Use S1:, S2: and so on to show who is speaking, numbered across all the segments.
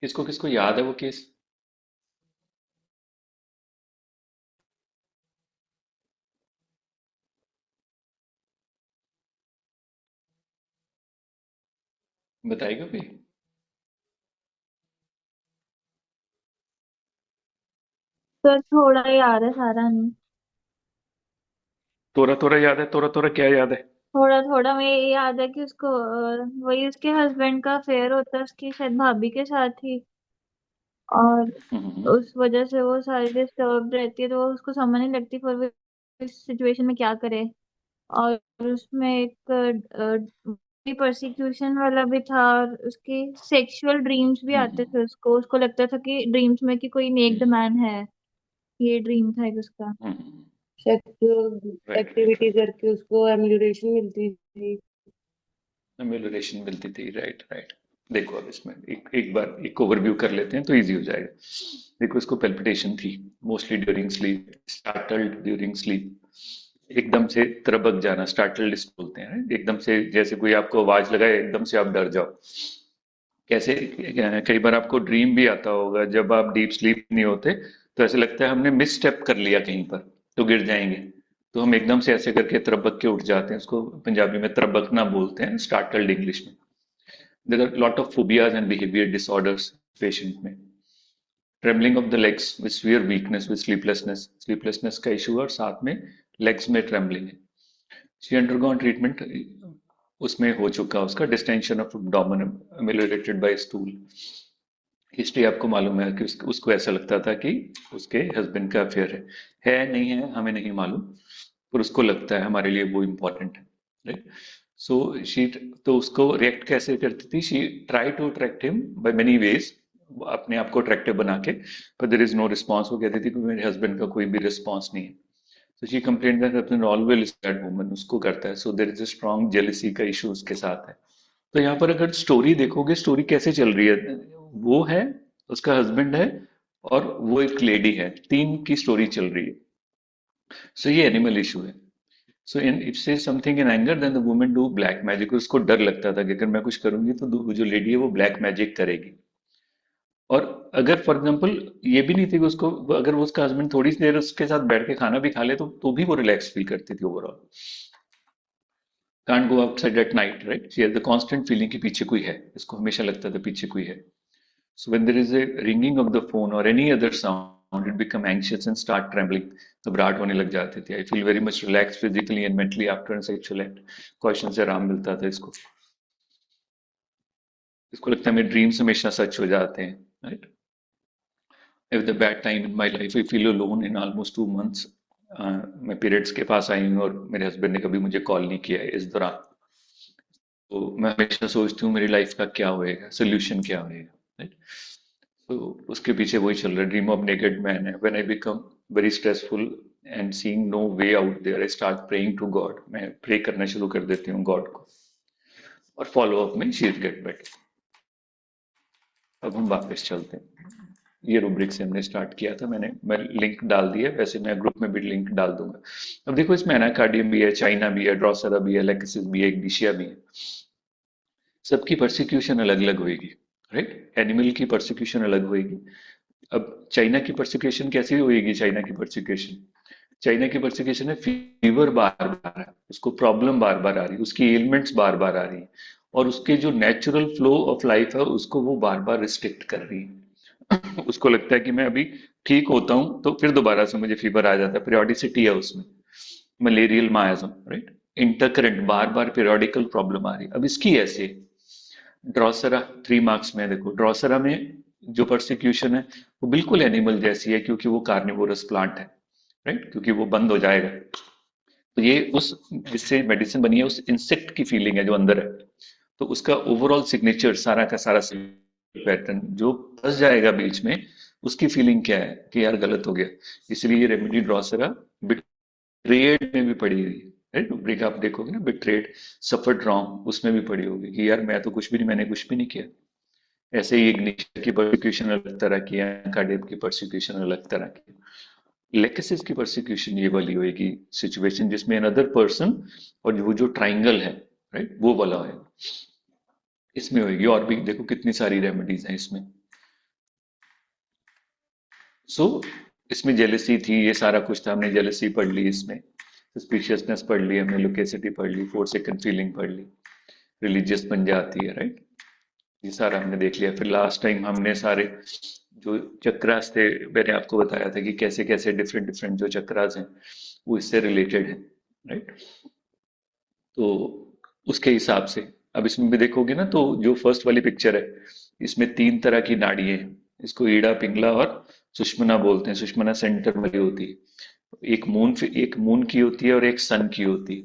S1: किसको किसको याद है वो केस? बताएगा कोई?
S2: तो थोड़ा याद है, सारा नहीं।
S1: तोरा तोरा याद है? तोरा तोरा क्या याद है?
S2: थोड़ा थोड़ा मैं ये याद है कि उसको वही उसके हस्बैंड का अफेयर होता है उसकी शायद भाभी के साथ ही। और
S1: हम्म।
S2: उस वजह से वो सारी डिस्टर्ब रहती है, तो वो उसको समझ नहीं लगती फिर वो इस सिचुएशन में क्या करे। और उसमें एक परसिक्यूशन वाला भी था, और उसकी सेक्सुअल ड्रीम्स भी
S1: हम्म।
S2: आते थे उसको उसको लगता था कि ड्रीम्स में कि कोई नेक्ड मैन है। ये ड्रीम था एक उसका।
S1: Hmm.
S2: Sexual
S1: right right
S2: activity
S1: right.
S2: करके उसको एम्यूलरेशन मिलती थी।
S1: एम्यूलरेशन मिलती थी, राइट राइट। देखो अब इसमें एक एक बार एक ओवरव्यू कर लेते हैं तो इजी हो जाएगा। देखो इसको पेल्पिटेशन थी, mostly during sleep, startled during sleep. एकदम से तरबक जाना, स्टार्टल्ड बोलते हैं, right? एकदम से जैसे कोई आपको आवाज लगाए एकदम से आप डर जाओ। कैसे? कई बार आपको ड्रीम भी आता होगा जब आप डीप स्लीप नहीं होते, तो ऐसे लगता है हमने मिस स्टेप कर लिया कहीं पर, तो गिर जाएंगे। तो हम एकदम से ऐसे करके तरबक के उठ जाते हैं, उसको पंजाबी में तरबकना बोलते हैं, स्टार्टल्ड इंग्लिश में। There are lot of phobias and behaviour disorders patient में। Trembling of the legs with severe weakness with sleeplessness, sleeplessness का इशू है और साथ में लेग्स में ट्रेमलिंग है। शी अंडरगॉन ट्रीटमेंट, उसमें हो चुका उसका distention of abdomen ameliorated by stool. History आपको मालूम है कि उसको ऐसा लगता था कि उसके हस्बैंड का अफेयर है नहीं है हमें नहीं मालूम, पर उसको लगता है हमारे लिए वो इम्पोर्टेंट है, राइट? सो शी, तो उसको रिएक्ट कैसे करती थी? She try to attract him by many ways, अपने आप को अट्रैक्टिव बना के, पर देर इज नो रिस्पॉन्स। वो कहती थी कि मेरे हस्बैंड का कोई भी रिस्पॉन्स नहीं है। तो she complain that husband always that woman, उसको करता है, so there is a strong jealousy का इशू उसके साथ है। तो यहाँ पर अगर स्टोरी देखोगे, स्टोरी कैसे चल रही है, वो है, उसका हस्बैंड है, और वो एक लेडी है, तीन की स्टोरी चल रही है। सो ये एनिमल इशू है। So in if say something in anger then the woman do black magic. उसको डर लगता था कि अगर मैं कुछ करूंगी तो जो लेडी है वो ब्लैक मैजिक करेगी। और अगर फॉर एग्जाम्पल ये भी नहीं थी कि उसको, अगर वो उसका हस्बैंड थोड़ी सी देर उसके साथ बैठ के खाना भी खा ले तो भी वो रिलैक्स फील करती थी overall. Can't go outside at night, right? She has the constant feeling कि पीछे कोई है, इसको हमेशा लगता था पीछे कोई है। So when there is a ringing of the phone or any other sound, it become anxious and start trembling. घबराहट होने लग जाती थी। I feel very much relaxed physically and mentally after a sexual act. Question से आराम मिलता था इसको। इसको लगता है मेरे ड्रीम्स हमेशा सच हो जाते हैं, right? If the bad time in my life, I feel alone in almost 2 months. मैं पीरियड्स के पास आई हूँ और मेरे हस्बैंड ने कभी मुझे कॉल नहीं किया है इस दौरान। तो मैं हमेशा सोचती हूँ मेरी लाइफ का क्या होएगा, सोल्यूशन क्या होएगा, राइट? तो उसके पीछे वही चल रहा है, ड्रीम ऑफ नेकेड मैन है। When I become very stressful and seeing no way out there, I start praying to God. मैं प्रे करना शुरू कर देती हूँ गॉड को, और फॉलो अप में शी विल गेट बेटर। अब हम वापस चलते हैं। ये रूब्रिक से हमने स्टार्ट किया था, मैं लिंक डाल दिया, वैसे मैं ग्रुप में भी लिंक डाल दूंगा। अब देखो इसमें एनाकार्डियम भी है, चाइना भी है, ड्रोसरा भी है, लेक्सिस भी है, इग्निशिया भी है। सबकी परसिक्यूशन अलग अलग होगी, राइट? एनिमल की परसिक्यूशन अलग होगी। अब चाइना की परसिक्यूशन कैसी होगी? चाइना की परसिक्यूशन, चाइना की परसिक्यूशन है, फीवर बार बार है, उसको प्रॉब्लम बार बार आ रही है, उसकी एलिमेंट्स बार बार आ रही है, और उसके जो नेचुरल फ्लो ऑफ लाइफ है उसको वो बार बार रिस्ट्रिक्ट कर रही है। उसको लगता है कि मैं अभी ठीक होता हूं तो फिर दोबारा से मुझे फीवर आ जाता है, पीरियोडिसिटी है उसमें, मलेरियल मायाजम, राइट? इंटरकरेंट, बार बार पीरियोडिकल प्रॉब्लम आ रही है। अब इसकी ऐसे ड्रॉसरा 3 मार्क्स में देखो, ड्रॉसरा में जो परसिक्यूशन है वो बिल्कुल एनिमल जैसी है, क्योंकि वो कार्निवोरस प्लांट है, राइट? क्योंकि वो बंद हो जाएगा। तो ये उस जिससे मेडिसिन बनी है उस इंसेक्ट की फीलिंग है जो अंदर है। तो उसका ओवरऑल सिग्नेचर, सारा का सारा पैटर्न जो फंस जाएगा बीच में, उसकी फीलिंग क्या है कि यार गलत हो गया। इसलिए ये रेमेडी ड्रॉसरा बिट्रेड में भी पड़ी हुई है, राइट? ब्रेक आप देखोगे ना, बिट्रेड, सफर्ड रॉन्ग, उसमें भी पड़ी होगी कि यार मैं तो कुछ भी नहीं, मैंने कुछ भी नहीं किया। ऐसे ही इग्निशन की परसिक्यूशन अलग तरह की है, कार्डियम की परसिक्यूशन अलग तरह की है। लेकेसिस की परसिक्यूशन ये वाली होगी सिचुएशन जिसमें अनदर पर्सन और वो जो ट्राइंगल है, राइट, वो वाला है, इसमें होगी। और भी देखो कितनी सारी रेमेडीज हैं इसमें। सो इसमें जेलसी थी, ये सारा कुछ था, हमने जेलसी पढ़ ली, इसमें सस्पिशियसनेस पढ़ ली, हमने लोकेसिटी पढ़ ली, 4 सेकंड फीलिंग पढ़ ली, रिलीजियस बन जाती है, राइट। ये सारा हमने देख लिया। फिर लास्ट टाइम हमने सारे जो चक्रास थे, मैंने आपको बताया था कि कैसे कैसे डिफरेंट डिफरेंट जो चक्रास हैं वो इससे रिलेटेड है, राइट। तो उसके हिसाब से अब इसमें भी देखोगे ना, तो जो फर्स्ट वाली पिक्चर है, इसमें 3 तरह की नाड़ी है। इसको ईड़ा, पिंगला और सुषुम्ना बोलते हैं। सुषुम्ना सेंटर में होती है, एक मून की होती है और एक सन की होती है।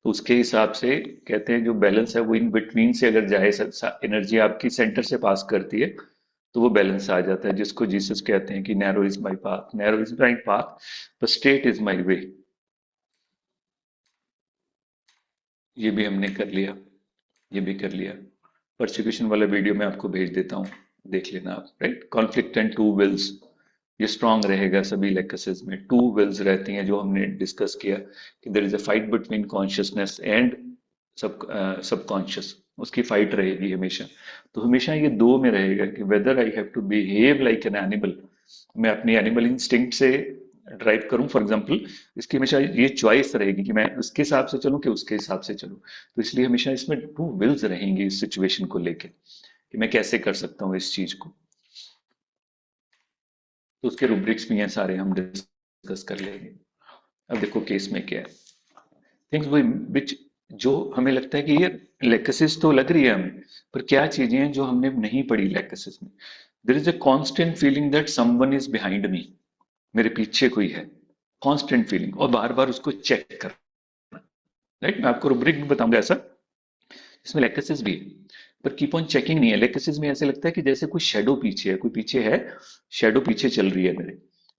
S1: तो उसके हिसाब से कहते हैं जो बैलेंस है वो इन बिटवीन से अगर जाए, एनर्जी आपकी सेंटर से पास करती है, तो वो बैलेंस आ जाता है, जिसको जीसस कहते हैं कि narrow is my path, narrow is my path, but straight is my way. ये भी हमने कर लिया, ये भी कर लिया। परसिक्यूशन वाला वीडियो मैं आपको भेज देता हूँ, देख लेना आप, right. Conflict and two wills, ये स्ट्रांग रहेगा सभी लेक्चर्स में। टू विल्स रहती हैं, जो हमने डिस्कस किया कि there is a fight between consciousness and subconscious, उसकी फाइट रहेगी हमेशा। तो हमेशा ये दो में रहेगा कि whether I have to behave like an animal, मैं अपनी एनिमल इंस्टिंक्ट से ड्राइव करूं, फॉर एग्जांपल। इसकी हमेशा ये चॉइस रहेगी कि मैं उसके हिसाब से चलूं कि उसके हिसाब से चलूं। तो इसलिए हमेशा इसमें टू विल्स रहेंगी इस सिचुएशन को लेके, कि मैं कैसे कर सकता हूँ इस चीज को। तो उसके रूब्रिक्स भी हैं सारे, हम डिस्कस कर लेंगे। अब देखो केस में क्या है, थिंग्स विच, जो हमें लगता है कि ये लेक्सिस तो लग रही है हमें, पर क्या चीजें हैं जो हमने नहीं पढ़ी लेक्सिस में। देर is a constant feeling that someone is behind me, मेरे पीछे कोई है, कॉन्स्टेंट फीलिंग, और बार बार उसको चेक कर, राइट। मैं आपको रूब्रिक भी बताऊंगा ऐसा, इसमें लेक्सिस भी है, पर कीप ऑन चेकिंग नहीं है। लेक्सिस में ऐसे लगता है कि जैसे कोई शेडो पीछे है, कोई पीछे है, शेडो पीछे चल रही है मेरे,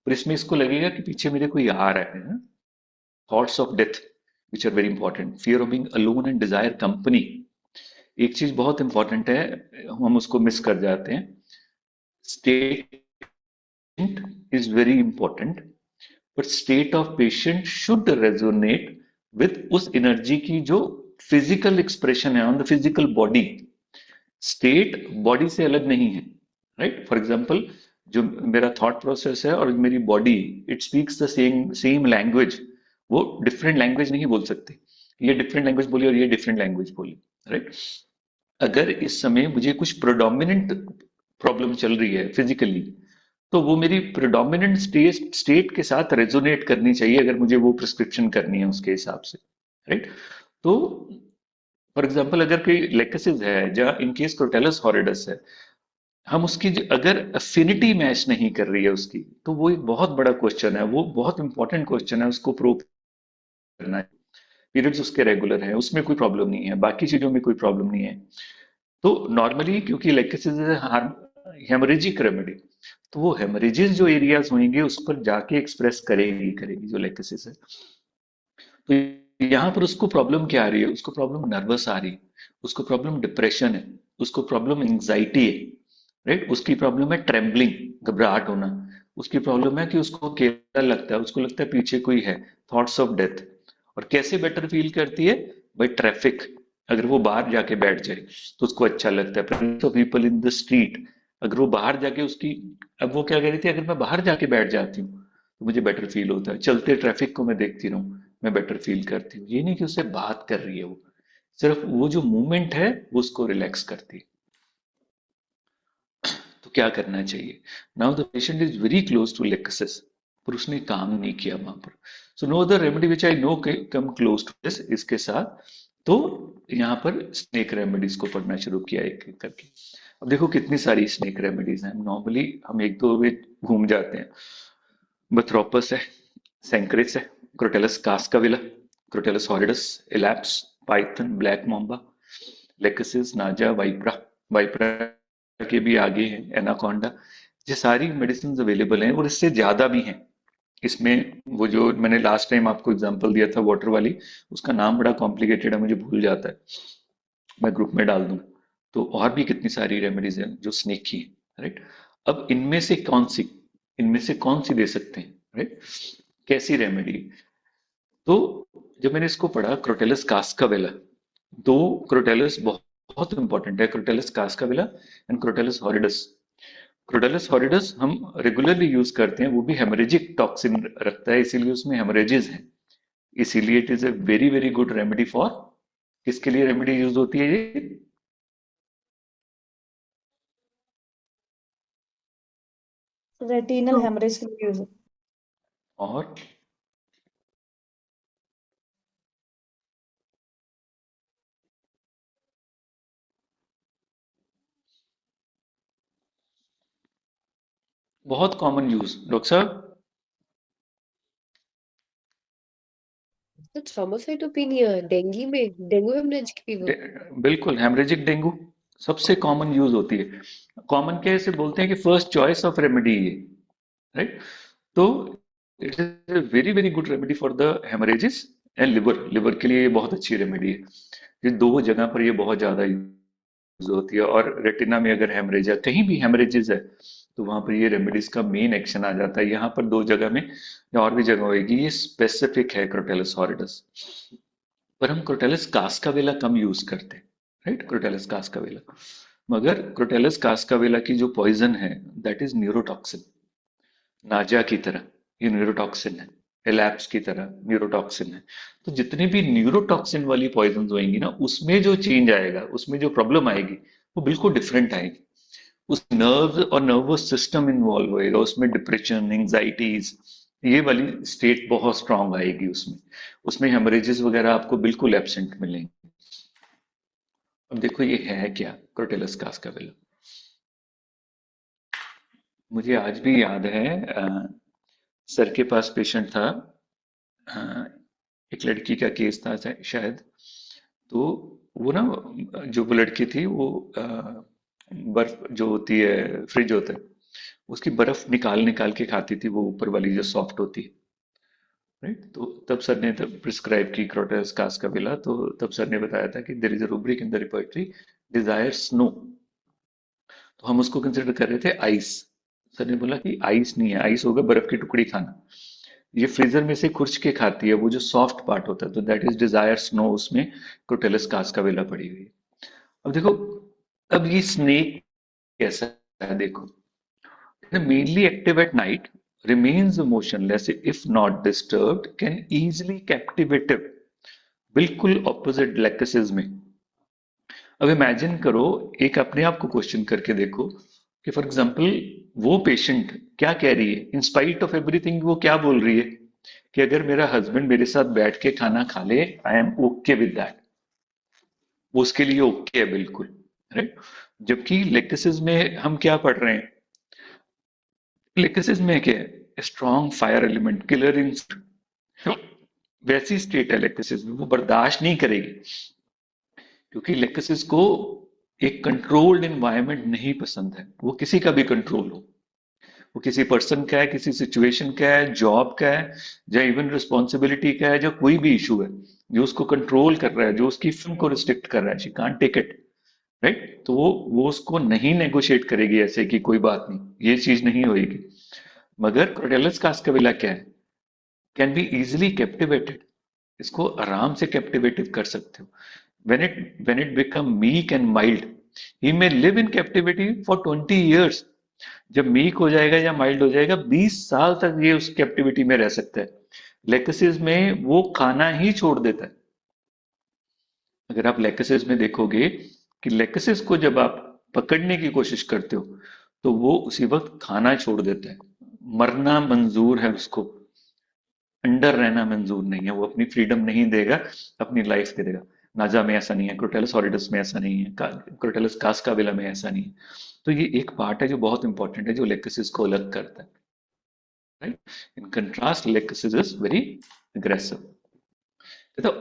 S1: पर इसमें इसको लगेगा कि पीछे मेरे कोई आ रहा है। Thoughts of death which are very important, fear of being alone and desire company. एक चीज बहुत इंपॉर्टेंट है, हम उसको मिस कर जाते हैं। State is very important, but state of patient should resonate with उस एनर्जी की जो फिजिकल एक्सप्रेशन है on the physical body. State body से अलग नहीं है, राइट। फॉर एग्जाम्पल, जो मेरा थॉट प्रोसेस है और मेरी body, it speaks the same same language, वो डिफरेंट लैंग्वेज नहीं बोल सकती। ये डिफरेंट लैंग्वेज बोली और ये डिफरेंट लैंग्वेज बोली, राइट। अगर इस समय मुझे कुछ प्रोडोमिनेंट प्रॉब्लम चल रही है फिजिकली, तो वो मेरी प्रोडोमिनेंट स्टेट के साथ रेजोनेट करनी चाहिए, अगर मुझे वो प्रिस्क्रिप्शन करनी है उसके हिसाब से, राइट। तो फॉर एग्जाम्पल, अगर कोई लेक्सिस है, जहाँ इन केस क्रोटेलस हॉरिडस है, हम उसकी अगर अफिनिटी मैच नहीं कर रही है उसकी, तो वो एक बहुत बड़ा क्वेश्चन है, वो बहुत इंपॉर्टेंट क्वेश्चन है, उसको प्रूव करना है। पीरियड्स उसके रेगुलर हैं, उसमें कोई प्रॉब्लम नहीं है, बाकी चीजों में कोई प्रॉब्लम नहीं है। तो नॉर्मली क्योंकि लेक्सिस हेमरेजिक रेमेडी, तो वो हेमरेजेस जो एरियाज होंगे उस पर जाके एक्सप्रेस करेगी करेगी जो लेक्सिस है। तो यहाँ पर उसको प्रॉब्लम क्या आ रही है, उसको प्रॉब्लम नर्वस आ रही है, उसको प्रॉब्लम डिप्रेशन है, उसको प्रॉब्लम एंजाइटी है, राइट। उसकी प्रॉब्लम है ट्रेम्बलिंग, घबराहट होना। उसकी प्रॉब्लम है कि उसको अकेला लगता है, उसको लगता है पीछे कोई है, थॉट्स ऑफ डेथ। और कैसे बेटर फील करती है, बाई ट्रैफिक। अगर वो बाहर जाके बैठ जाए तो उसको अच्छा लगता है। Presence of people in the street, अगर वो बाहर जाके उसकी, अब वो क्या कह रही थी, अगर मैं बाहर जाके बैठ जाती हूँ तो मुझे बेटर फील होता है, चलते ट्रैफिक को मैं देखती रहूं, मैं बेटर फील करती हूँ। ये नहीं कि उससे बात कर रही है वो, सिर्फ वो जो मूवमेंट है वो उसको रिलैक्स करती है। तो क्या करना चाहिए, now the patient is very close to Lachesis, पर उसने काम नहीं किया वहां पर। So no other remedy which I know come close to this, इसके साथ। तो यहाँ पर स्नेक रेमेडीज को पढ़ना शुरू किया एक एक करके। अब देखो कितनी सारी स्नेक रेमेडीज हैं, नॉर्मली हम एक दो में घूम जाते हैं। बथरोपस है, सेंक्रिस है, Crotalus cascavella, Crotalus horridus, Elaps, python, black mamba, Lachesis, Naja, Vipera. वाइप्रा के भी आगे हैं एनाकोंडा। ये सारी मेडिसिन अवेलेबल हैं और इससे ज्यादा भी हैं। इसमें वो जो मैंने लास्ट टाइम आपको एग्जांपल दिया था वाटर वाली, उसका नाम बड़ा कॉम्प्लिकेटेड है, मुझे भूल जाता है, मैं ग्रुप में डाल दूं। तो और भी कितनी सारी रेमेडीज हैं जो स्नेक की हैं, राइट। अब इनमें से कौन सी दे सकते हैं, राइट, कैसी रेमेडी। तो जब मैंने इसको पढ़ा, क्रोटेलस कास्कावेला, दो क्रोटेलस बहुत बहुत इंपॉर्टेंट है, Crotalus cascavella and Crotalus horridus. Crotalus horridus हम रेगुलरली यूज करते हैं, वो भी हेमरेजिक टॉक्सिन रखता है, इसीलिए उसमें हेमरेजेस हैं। इसीलिए it is a very very good remedy for, किसके लिए रेमेडी यूज होती है ये?
S3: रेटिनल हेमरेज के लिए यूज।
S1: और बहुत कॉमन यूज डॉक्टर साहब।
S4: तो थ्रोम्बोसाइटोपिनिया डेंगू में, डेंगू हेमरेजिक फीवर।
S1: बिल्कुल, हेमरेजिक डेंगू सबसे कॉमन यूज होती है। कॉमन कैसे बोलते हैं कि फर्स्ट चॉइस ऑफ रेमेडी ये, राइट? तो it is a very very good remedy for the haemorrhages and liver, liver के लिए ये बहुत अच्छी रेमेडी है। ये दो जगह पर ये बहुत ज्यादा यूज होती है। और रेटिना में अगर हेमरेज है, कहीं भी हेमरेजेस है, तो वहां पर ये रेमेडीज का मेन एक्शन आ जाता है। यहाँ पर दो जगह में या और भी जगह होगी, ये स्पेसिफिक है क्रोटेलस हॉरिडस। पर हम क्रोटेलस कास्कावेला कम यूज करते हैं, राइट? क्रोटेलस कास्कावेला, मगर क्रोटेलस कास्कावेला की जो पॉइजन है, दैट इज न्यूरोटॉक्सिन। नाजा की तरह ये न्यूरोटॉक्सिन है, एलैप्स की तरह न्यूरोटॉक्सिन है। तो जितनी भी न्यूरोटॉक्सिन वाली पॉइजन होंगी ना, उसमें जो चेंज आएगा, उसमें जो प्रॉब्लम आएगी, वो बिल्कुल डिफरेंट आएगी। उस नर्व और नर्वस सिस्टम इन्वॉल्व होएगा, उसमें डिप्रेशन, एंजाइटीज, ये वाली स्टेट बहुत स्ट्रांग आएगी उसमें। उसमें हेमरेजेस वगैरह आपको बिल्कुल एब्सेंट मिलेंगे। अब देखो ये है क्या, क्रोटेलस कास्कावेला। मुझे आज भी याद है, सर के पास पेशेंट था, अ, एक लड़की का केस था शायद। तो वो ना, जो वो लड़की थी वो बर्फ जो होती है, फ्रिज होता है, उसकी बर्फ निकाल निकाल के खाती थी, वो ऊपर वाली जो सॉफ्ट होती है, राइट? तो तब सर ने तब प्रिस्क्राइब की क्रोटस कास्काविला। तो तब सर ने बताया था कि there is a rubric in the repository, desire snow. तो हम उसको कंसिडर कर रहे थे आइस। सर ने बोला कि आइस नहीं है, आइस होगा बर्फ की टुकड़ी खाना, ये फ्रीजर में से खुर्च के खाती है, वो जो सॉफ्ट पार्ट होता है, तो दैट इज डिजायर स्नो, उसमें क्रोटेलस कास्काविला पड़ी हुई है। अब देखो, अब ये स्नेक कैसा है देखो, mainly active at night, remains motionless if not disturbed, can easily captivative, बिल्कुल ऑपोजिट लेक्सिस में। अब इमेजिन करो, एक अपने आप को क्वेश्चन करके देखो कि फॉर एग्जांपल वो पेशेंट क्या कह रही है, इन स्पाइट ऑफ एवरीथिंग वो क्या बोल रही है कि अगर मेरा हस्बैंड मेरे साथ बैठ के खाना खा ले, I am okay with that, वो उसके लिए ओके है बिल्कुल, राइट? जबकि लेक्सिस में हम क्या पढ़ रहे हैं, लेक्सिस में क्या है, strong fire element, killer instinct, वैसी स्टेट है लेक्सिस में, वो बर्दाश्त नहीं करेगी। क्योंकि लेक्सिस को एक कंट्रोल्ड एनवायरनमेंट नहीं पसंद है, वो किसी का भी कंट्रोल हो, वो किसी पर्सन का है, किसी सिचुएशन का है, जॉब का है, या इवन रिस्पॉन्सिबिलिटी का है, या कोई भी इशू है जो उसको कंट्रोल कर रहा है, जो उसकी फिल्म को रिस्ट्रिक्ट कर रहा है, she can't take it, right? तो वो उसको नहीं नेगोशिएट करेगी ऐसे कि कोई बात नहीं, ये चीज नहीं होगी। मगर क्रोटेलस कास्काविला क्या है, कैन बी इजिली कैप्टिवेटेड, इसको आराम से कैप्टिवेटेड कर सकते हो। when it become meek and mild, he may live in captivity for 20 years। जब मीक हो जाएगा या माइल्ड हो जाएगा, 20 साल तक ये उस कैप्टिविटी में रह सकता है। लेक्सिस में वो खाना ही छोड़ देता है। अगर आप लेक्सिस में देखोगे कि लेक्सिस को जब आप पकड़ने की कोशिश करते हो, तो वो उसी वक्त खाना छोड़ देता है। मरना मंजूर है उसको, अंडर रहना मंजूर नहीं है, वो अपनी फ्रीडम नहीं देगा, अपनी लाइफ दे देगा। नाजा में ऐसा नहीं है, क्रोटेलस हॉरिडस में ऐसा नहीं है, क्रोटेलस कास्काविला में ऐसा नहीं है। तो ये एक पार्ट है जो बहुत इंपॉर्टेंट है, जो लेक्सिस को अलग करता है, right? In contrast Lexus is very aggressive.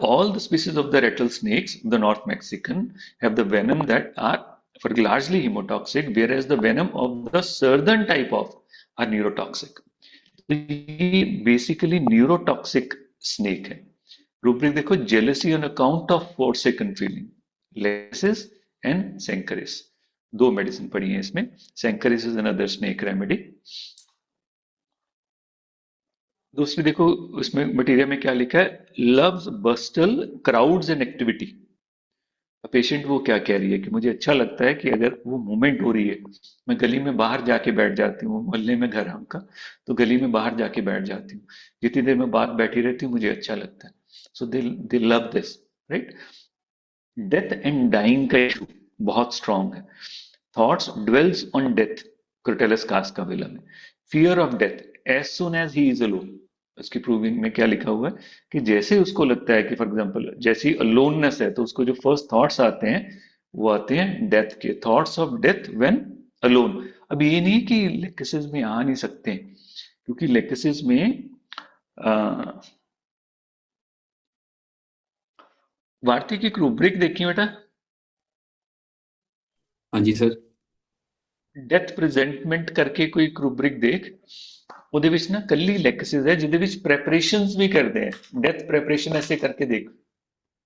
S1: All the species of the rattlesnakes, the North Mexican, have the venom that are for largely hemotoxic, whereas the venom of the southern type of are neurotoxic. तो ये basically neurotoxic snake है। Rubric देखो, jealousy on account of forsaken feeling, Lachesis and Cenchris, दो medicine पड़ी है इसमें। Cenchris is another snake remedy. दूसरी देखो, उसमें मटेरियल में क्या लिखा है, loves bustle crowds and activity. Patient वो क्या कह रही है कि मुझे अच्छा लगता है कि अगर वो मूवमेंट हो रही है, मैं गली में बाहर जाके बैठ जाती हूँ, मोहल्ले में घर है उनका, तो गली में बाहर जाके बैठ जाती हूँ, जितनी देर में बात बैठी रहती हूँ मुझे अच्छा लगता है। So they love this, right. Death and dying का इशू बहुत स्ट्रांग है। Thoughts dwells on death, Crotalus cascavella में। Fear of death as soon as he is alone. उसकी प्रूविंग में क्या लिखा हुआ है कि जैसे उसको लगता है कि फॉर एग्जांपल जैसी अलोननेस है, तो उसको जो फर्स्ट थॉट्स आते हैं वो आते हैं डेथ के, thoughts of death when alone. अब ये नहीं कि लेक्सिस में आ नहीं सकते, क्योंकि लेक्सिस में वार्ती की एक रूब्रिक देखी बेटा,
S3: हाँ जी सर।
S1: डेथ प्रेजेंटमेंट करके कोई एक रूब्रिक देख, ਉਹਦੇ ਵਿੱਚ ਨਾ ਕੱਲੀ ਲੈਕਸਿਸ ਹੈ ਜਿਹਦੇ ਵਿੱਚ ਪ੍ਰੈਪਰੇਸ਼ਨਸ ਵੀ ਕਰਦੇ ਆ, ਡੈਥ ਪ੍ਰੈਪਰੇਸ਼ਨ ऐसे करके देख।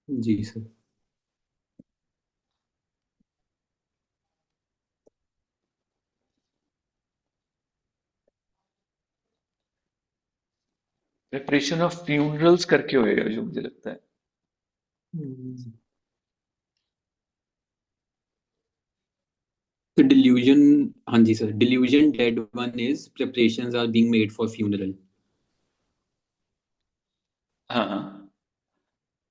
S3: जी सर।
S1: प्रेपरेशन ऑफ फ्यूनरल्स करके होएगा जो मुझे लगता है।
S3: तो डिल्यूजन, हाँ जी sir, delusion dead one is preparations are being made for funeral.
S1: हाँ हाँ,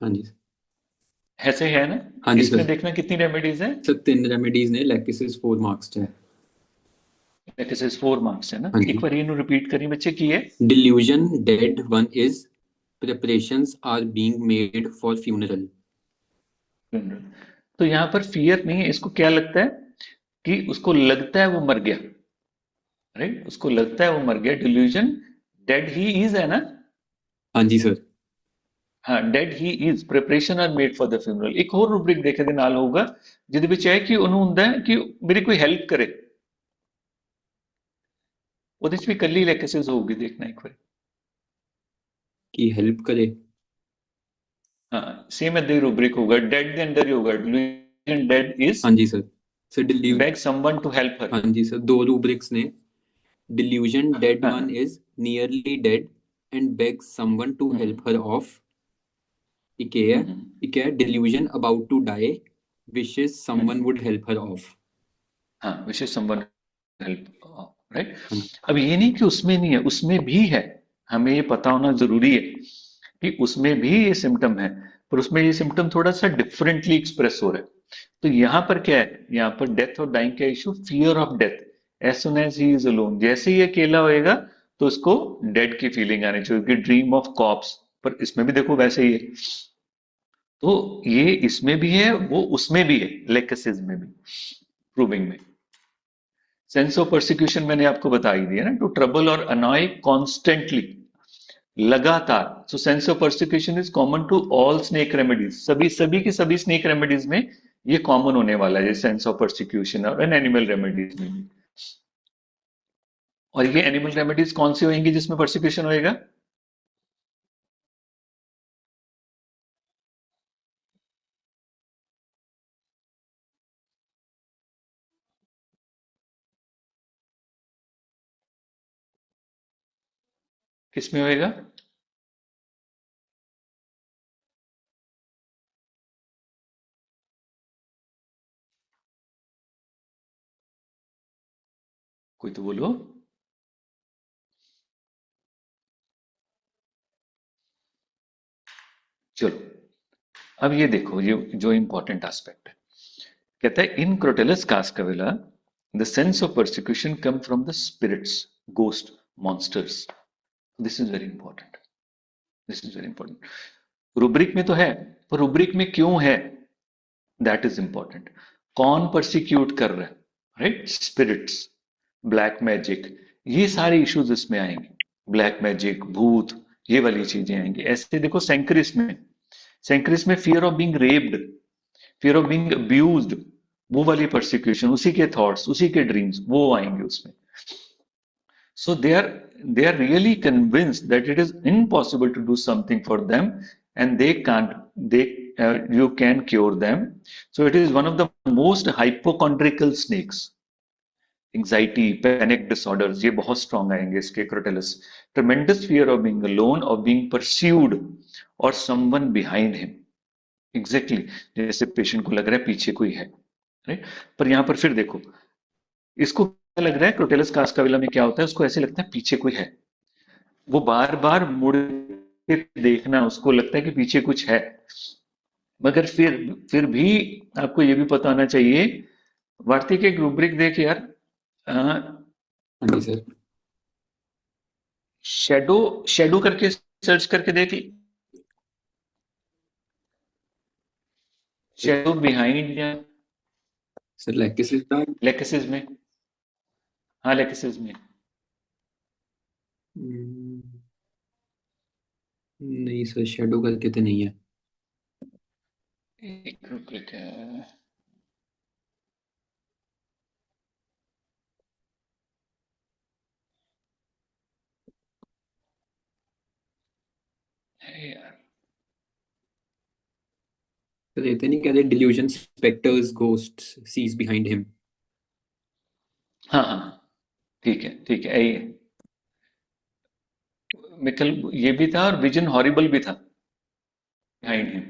S3: हाँ जी सर।
S1: ऐसे है ना।
S3: हाँ जी
S1: इसमें
S3: सर।
S1: देखना कितनी रेमेडीज है।
S3: सर 3 रेमेडीज ने, लैक्सिस 4 मार्क्स है।
S1: लेक्सिस 4 मार्क्स है ना।
S3: हाँ
S1: एक
S3: जी।
S1: बार इन्हों रिपीट करी बच्चे की है।
S3: Delusion dead one is preparations are being made for funeral।
S1: तो यहाँ पर फियर नहीं है, इसको क्या लगता है कि उसको लगता है वो मर गया, राइट, उसको लगता है वो मर गया। डिल्यूजन डेड ही इज है ना।
S3: हाँ जी सर।
S1: हाँ, dead he is preparation are made for the funeral. एक और रूब्रिक देखे ਦੇ ਨਾਲ ਹੋਊਗਾ ਜਿਹਦੇ ਵਿੱਚ ਹੈ ਕਿ ਉਹਨੂੰ ਹੁੰਦਾ ਹੈ ਕਿ ਮੇਰੀ ਕੋਈ ਹੈਲਪ ਕਰੇ, ਉਹਦੇ ਵਿੱਚ ਵੀ ਕੱਲੀ ਲੈਕਸਿਸ ਹੋਊਗੀ, देखना एक बार।
S3: की हेल्प करे।
S1: हाँ, सेम इधर रूब्रिक होगा, डेड के अंदर ही होगा, डिल्यूजन डेड इज
S3: हाँ जी sir. Sir
S1: beg someone to help her.
S3: हाँ जी सर, 2 रूब्रिक्स ने। डिल्यूजन डेड
S1: हाँ
S3: one is nearly dead and beg someone to help her off. एक है delusion about to die wishes someone would help her off.
S1: हाँ, which is someone help, right.
S3: हाँ
S1: अब ये नहीं कि उसमें नहीं है, उसमें भी है। हमें ये पता होना जरूरी है कि उसमें भी ये सिम्टम है, पर उसमें ये सिम्टम थोड़ा सा डिफरेंटली एक्सप्रेस हो रहा है। तो यहां पर क्या है, यहाँ पर डेथ और डाइंग का issue, fear of death as soon as he is alone. जैसे ही अकेला होएगा तो उसको डेड की फीलिंग आनी चाहिए, कि ड्रीम ऑफ कॉप्स। पर इसमें भी देखो वैसे ही है, तो ये इसमें भी है वो उसमें भी है, लेक्सिस में भी, प्रूविंग में। सेंस ऑफ परसिक्यूशन मैंने आपको बता ही दिया ना, टू ट्रबल और अनॉय कॉन्स्टेंटली, लगातार। So sense of persecution is common to all snake remedies, सभी सभी की सभी स्नेक रेमेडीज में ये कॉमन होने वाला है, सेंस ऑफ परसिक्यूशन और एन एनिमल रेमेडीज में भी। और ये एनिमल रेमेडीज कौन सी होंगी जिसमें परसिक्यूशन होएगा। किसमें होएगा। कोई तो बोलो। चलो, अब ये देखो, ये जो इंपॉर्टेंट एस्पेक्ट है, कहता है in Crotalus cascavella the sense of persecution come from the spirits, ghost, monsters. This is very important, this is very important. Rubric में तो है, पर रूब्रिक में क्यों है, दैट इज इंपॉर्टेंट। कौन परसिक्यूट कर रहा है, राइट, स्पिरिट्स, ब्लैक मैजिक, ये सारे इश्यूज इसमें आएंगे। ब्लैक मैजिक, भूत, ये वाली चीजें आएंगी। ऐसे देखो सेंक्रिस में, सेंक्रिस में fear of being raped, fear of being abused, वो वाली परसिक्यूशन, उसी के थॉट्स, उसी के ड्रीम्स वो आएंगे उसमें। So they are really convinced that it is impossible to do something for them, and you can cure them. So it is one of the most hypochondriacal snakes. Anxiety, panic disorders, ये बहुत strong आएंगे इसके Crotalus. Tremendous fear of being alone, of being pursued, or someone behind him. Exactly जैसे patient को लग रहा है पीछे कोई है, राइट। पर यहाँ पर फिर देखो, इसको क्या लग रहा है, क्रोटेलस कास्काविला में क्या होता है, उसको ऐसे लगता है पीछे कोई है, वो बार बार मुड़ के देखना, उसको लगता है कि पीछे कुछ है। मगर फिर भी आपको ये भी पता होना चाहिए, वार्तिक एक रूब्रिक देख यार,
S3: हाँ जी सर।
S1: शेडो शेडो करके सर्च करके देख, शेडो बिहाइंड या
S3: सर लैक्टिसिस का
S1: लेक्सिस में, हाँ लेक्सिस में।
S3: नहीं सर, शेडो करके तो नहीं है।
S1: एक रूब्रिक है, यार,
S3: सर ये तो नहीं कहते delusion specters ghosts sees behind him.
S1: हाँ हाँ हाँ, ठीक है, यही है। मैं कल ये भी था, और विजन हॉरिबल भी था बिहाइंड हिम।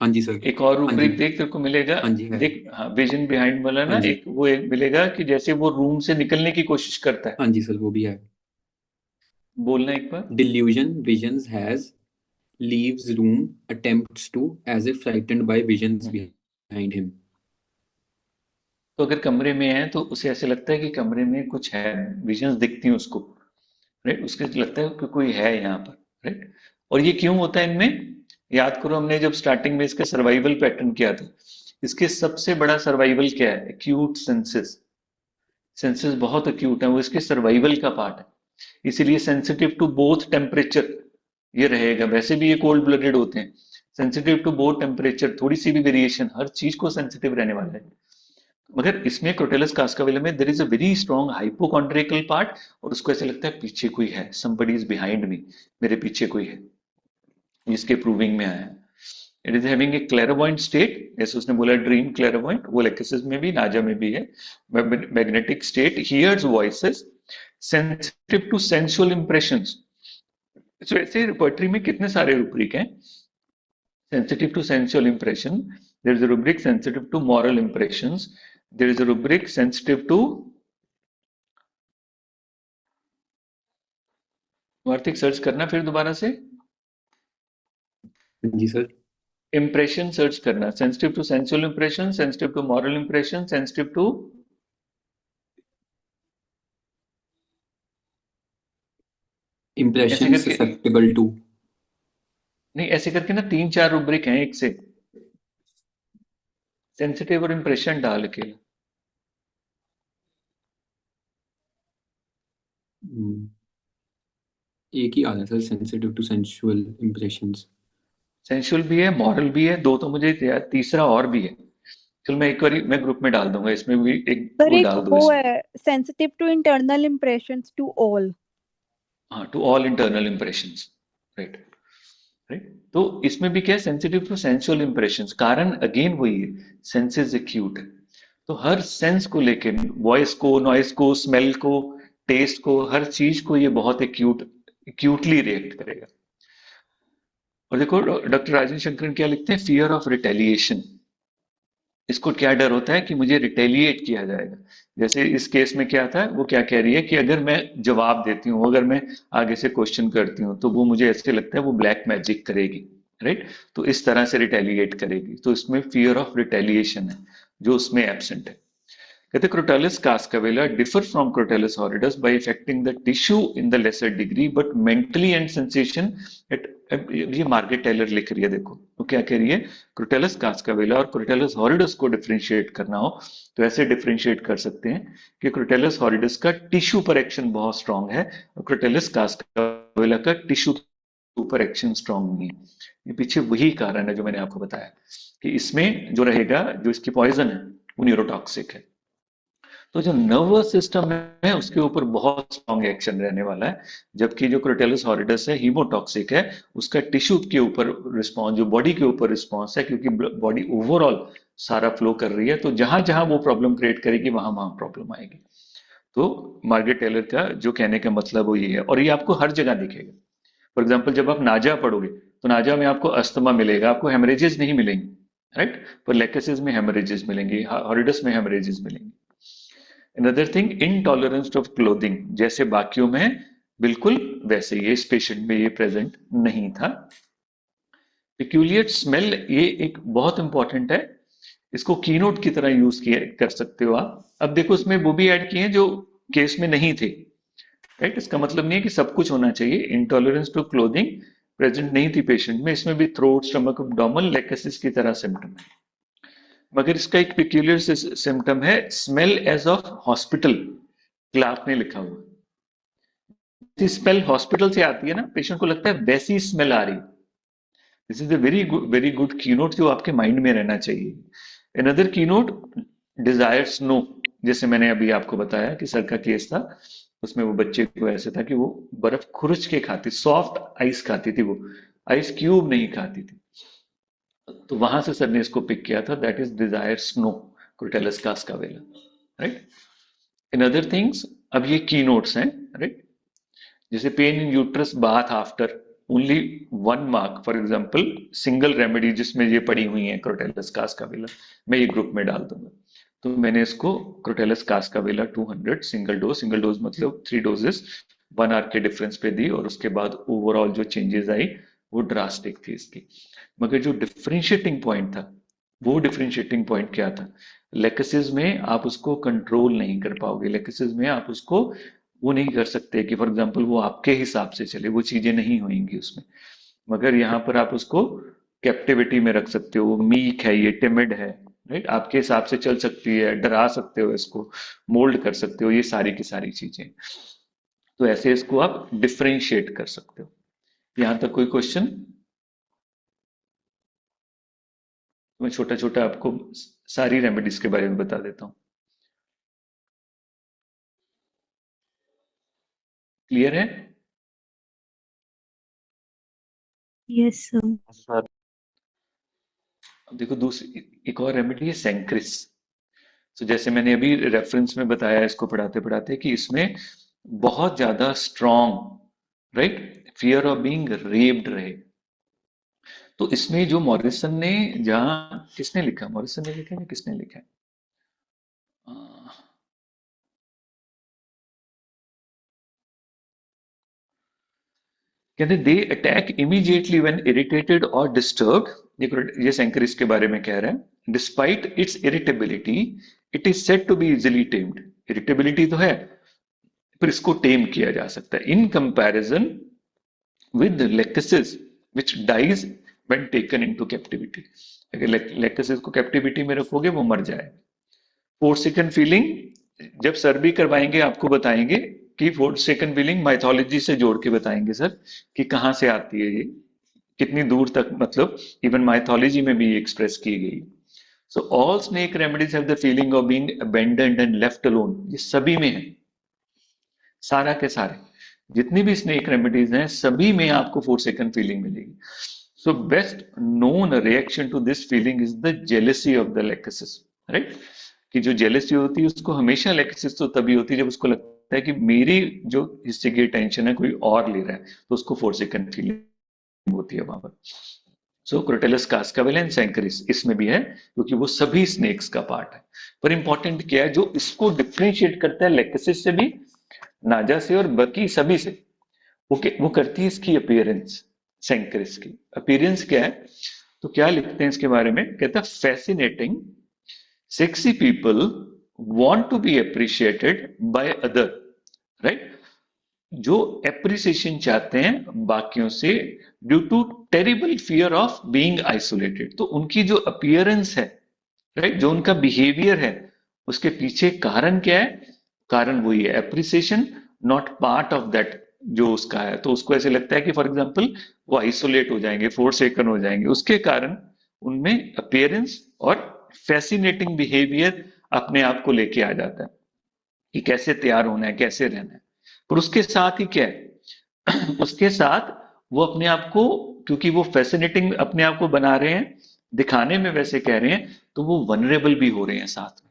S3: हाँ जी सर।
S1: एक और
S3: हाँ जी।
S1: रूब्रिक देख, तेरे को मिलेगा।
S3: हाँ जी है।
S1: देख, हाँ, विजन बिहाइंड वाला ना,
S3: हाँ जी।
S1: एक वो एक मिलेगा कि जैसे वो रूम से निकलने की कोशिश करता है।
S3: हाँ जी सर, वो भी है।
S1: बोलना एक बार।
S3: Delusion visions has leaves room attempts to as if frightened by visions behind him.
S1: तो अगर कमरे में है तो उसे ऐसे लगता है कि कमरे में कुछ है, विजन्स दिखती हैं उसको, राइट। उसके लगता है कि कोई है यहाँ पर, राइट। और ये क्यों होता है इनमें, याद करो हमने जब स्टार्टिंग में इसका सर्वाइवल पैटर्न किया था, इसके सबसे बड़ा सर्वाइवल क्या है, एक्यूट सेंसेस। सेंसेस बहुत एक्यूट है, वो इसके सर्वाइवल का पार्ट है, इसीलिए सेंसिटिव टू बोथ टेम्परेचर ये रहेगा। वैसे भी ये कोल्ड ब्लडेड होते हैं, सेंसिटिव टू बोथ टेम्परेचर, थोड़ी सी भी वेरिएशन हर चीज को सेंसिटिव रहने वाला है। मगर इसमें क्रोटेलस कास्काविला में there is a very strong hypochondriacal part, और उसको ऐसे लगता है पीछे कोई है, समबडी इज बिहाइंड मी, मेरे पीछे कोई है, जिसके प्रूविंग में आया है। It is having a clairvoyant state, जैसे उसने बोला ड्रीम क्लैरवॉइंट, वो लेक्सिस में भी, नाजा में भी है। Magnetic state, hears voices, sensitive to sensual impressions. तो ऐसे पोएट्री में कितने सारे रूब्रिक हैं, sensitive to sensual impression, there is a rubric sensitive to moral impressions, there is a rubric sensitive to, Vartik search करना फिर दोबारा से,
S3: हाँ जी सर।
S1: impression सर्च करना, sensitive to sensual impression, sensitive to moral impression, sensitive to, ऐसे
S3: Impression
S1: करके,
S3: susceptible to.
S1: नहीं ऐसे करके ना तीन चार रूब्रिक हैं एक से, सेंसिटिव और इंप्रेशन डाल के।
S3: हम्म, एक ही आता है sir, sensitive to sensual impressions.
S1: Sensual भी है, मॉरल भी है, दो तो मुझे याद, तीसरा और भी है। चल मैं एक बार मैं ग्रुप में डाल दूंगा, इसमें भी एक
S5: पर
S1: वो
S5: एक
S1: डाल दो
S5: वो
S1: इसमें।
S5: है sensitive to internal impressions to all.
S1: हाँ, to all internal impressions, right right. तो इसमें भी क्या है, सेंसिटिव टू सेंसुअल इंप्रेशंस, कारण अगेन वही है, सेंसेस एक्यूट है, तो हर सेंस को लेके, वॉइस को, नॉइस को, स्मेल को, टेस्ट को, हर चीज को ये बहुत एक्यूटली रिएक्ट करेगा। और देखो डॉक्टर राजन शंकरन क्या लिखते हैं, फियर ऑफ रिटेलिएशन। इसको क्या डर होता है कि मुझे रिटेलिएट किया जाएगा। जैसे इस केस में क्या था, वो क्या कह रही है कि अगर मैं जवाब देती हूँ, अगर मैं आगे से क्वेश्चन करती हूँ, तो वो मुझे ऐसे लगता है वो ब्लैक मैजिक करेगी, राइट। तो इस तरह से रिटेलिएट करेगी, तो इसमें फियर ऑफ रिटेलिएशन है जो उसमें एब्सेंट है। कहते Crotalus cascavella differ from Crotalus horridus by affecting the tissue in the lesser degree, but mentally and sensation ये मार्गरेट टेलर लिख रही है, देखो वो क्या कह रही है, Crotalus cascavella और Crotalus horridus को डिफरेंशिएट करना हो तो ऐसे डिफरेंशिएट कर सकते हैं कि Crotalus horridus का टिश्यू पर एक्शन बहुत स्ट्रांग है, और Crotalus cascavella का टिश्यू के ऊपर एक्शन स्ट्रांग नहीं है। ये पीछे वही कारण है जो मैंने आपको बताया, कि इसमें जो रहेगा, जो इसकी पॉइजन है वो न्यूरोटॉक्सिक है। तो जो नर्वस सिस्टम है उसके ऊपर बहुत स्ट्रॉन्ग एक्शन रहने वाला है, जबकि जो क्रोटेलस हॉरिडस है हीमोटॉक्सिक है, उसका टिश्यू के ऊपर रिस्पॉन्स, जो बॉडी के ऊपर रिस्पॉन्स है, क्योंकि बॉडी ओवरऑल सारा फ्लो कर रही है, तो जहां जहां वो प्रॉब्लम क्रिएट करेगी वहां वहां प्रॉब्लम आएगी। तो मार्गरेट टेलर का जो कहने का मतलब वो ये है, और ये आपको हर जगह दिखेगा। फॉर एग्जाम्पल जब आप नाजा पढ़ोगे तो नाजा में आपको अस्थमा मिलेगा, आपको हेमरेजेस नहीं मिलेंगे, राइट, पर लेकेसिस में हेमरेजेस मिलेंगे, हॉरिडस में हेमरेजेस मिलेंगे। Another thing, intolerance of clothing, जैसे बाकियों में बिल्कुल वैसे ही इस पेशेंट में ये प्रेजेंट नहीं था। पिक्यूलियर स्मेल, ये एक बहुत इंपॉर्टेंट है, इसको कीनोट की तरह यूज कर सकते हो आप। अब देखो इसमें वो भी ऐड किए हैं जो केस में नहीं थे, राइट। इसका मतलब नहीं है कि सब कुछ होना चाहिए। इंटॉलरेंस टू क्लोथिंग प्रेजेंट नहीं थी पेशेंट में, इसमें भी थ्रोट, स्टमक, एब्डोमेन, लेकेसिस की तरह सिम्टम है। मगर इसका एक पिक्यूलियर सिम्टम है, smell as of hospital, Clarke ने लिखा हुआ। स्मेल हॉस्पिटल से आती है ना, पेशेंट को लगता है वैसी स्मेल आ रही। This is a very good keynote जो आपके माइंड में रहना चाहिए। अनदर कीनोट, डिजायर स्नो, जैसे मैंने अभी आपको बताया कि सर का केस था, उसमें वो बच्चे को ऐसे था कि वो बर्फ खुरच के खाती, सॉफ्ट आइस खाती थी, वो आइस क्यूब नहीं खाती थी। तो वहां से सर ने इसको पिक किया था, that is desire snow, Crotalus cascavella, right. In other things, अब ये की नोट्स हैं, राइट। जैसे pain in uterus bath after only 1 mark, for example single remedy जिसमें ये पड़ी हुई है क्रोटेलस कास्कावेला, मैं ये ग्रुप में डाल दूंगा। तो मैंने इसको क्रोटेलस कास्कावेला 200 सिंगल डोज मतलब 3 डोजेस 1 आवर के डिफरेंस पे दी, और उसके बाद ओवरऑल जो चेंजेस आई वो ड्रास्टिक थी इसकी। मगर जो डिफरेंशिएटिंग पॉइंट था, वो डिफरेंशिएटिंग पॉइंट क्या था, लेकेसिस में आप उसको कंट्रोल नहीं कर पाओगे, लेकेसिस में आप उसको वो नहीं कर सकते कि फॉर एग्जांपल वो आपके हिसाब से चले, वो चीजें नहीं होंगी उसमें। मगर यहाँ पर आप उसको कैप्टिविटी में रख सकते हो, मीक है, ये टिमिड है, राइट, आपके हिसाब से चल सकती है, डरा सकते हो इसको, मोल्ड कर सकते हो, ये सारी की सारी चीजें। तो ऐसे इसको आप डिफरेंशिएट कर सकते हो। यहां तक कोई क्वेश्चन? मैं छोटा छोटा आपको सारी रेमेडीज के बारे में बता देता हूँ। क्लियर है?
S5: Yes, sir.
S1: अब देखो दूसरी एक और रेमेडी है सेंक्रिस। तो जैसे मैंने अभी रेफरेंस में बताया इसको पढ़ाते पढ़ाते कि इसमें बहुत ज्यादा strong, right, fear of being raped रहे। तो इसमें जो मॉरिसन ने, जहां किसने लिखा, मॉरिसन ने लिखा है या किसने लिखा है? कहते they attack immediately when irritated और डिस्टर्ब्ड, ये सेंक्रिस के बारे में कह रहे हैं। Despite its irritability it is said to be easily tamed. Irritability तो है, पर इसको टेम किया जा सकता है in comparison with Lachesis which dies when taken into captivity. अगर लेकेसिस को कैप्टिविटी में रखोगे वो मर जाए। फोर्थ सेकंड फीलिंग, जब सर भी करवाएंगे आपको बताएंगे कि फोर्थ सेकंड फीलिंग माइथोलॉजी से जोड़ के बताएंगे सर कि कहां से आती है ये, कितनी दूर तक, मतलब इवन माइथोलॉजी में भी एक्सप्रेस की गई। So all snake remedies have the feeling of being abandoned and left alone, ये सभी में है, सारा के सारे जितनी भी स्नेक रेमेडीज हैं सभी में आपको 4 सेकंड फीलिंग मिलेगी। So best known reaction to this feeling is the jealousy of the Lachesis, right. कि जो जेलेसी होती है उसको हमेशा लेकेसिस तो तभी होती है जब उसको लगता है कि मेरी जो हिस्से की टेंशन है कोई और ले रहा है, तो उसको 4 सेकंड फीलिंग होती है वहां पर। सो क्रोटेलस कास्कावेला एंड सेंक्रिस इसमें भी है, क्योंकि वो सभी स्नेक्स का पार्ट है। पर इंपॉर्टेंट क्या है, जो इसको डिफ्रेंशिएट करता है लेकेसिस से भी, नाजा से और बाकी सभी से, वो करती है इसकी अपीयरेंस। सेंक्रिस की अपीयरेंस क्या है, तो क्या लिखते हैं इसके बारे में, कहता है fascinating sexy people want to be appreciated by other, right. जो एप्रिसिएशन चाहते हैं बाकियों से due to terrible fear of being isolated. तो उनकी जो अपीयरेंस है, राइट, जो उनका बिहेवियर है, उसके पीछे कारण क्या है, कारण वही है appreciation, not part of that जो उसका है। तो उसको ऐसे लगता है कि फॉर एग्जांपल वो आइसोलेट हो जाएंगे, 4 सेकंड हो जाएंगे, उसके कारण उनमें अपीयरेंस और फैसिनेटिंग बिहेवियर अपने आप को लेके आ जाता है कि कैसे तैयार होना है, कैसे रहना है। पर उसके साथ ही क्या है उसके साथ वो अपने आप को, क्योंकि वो फैसिनेटिंग अपने आप को बना रहे हैं, दिखाने में वैसे कह रहे हैं, तो वो वनरेबल भी हो रहे हैं साथ में,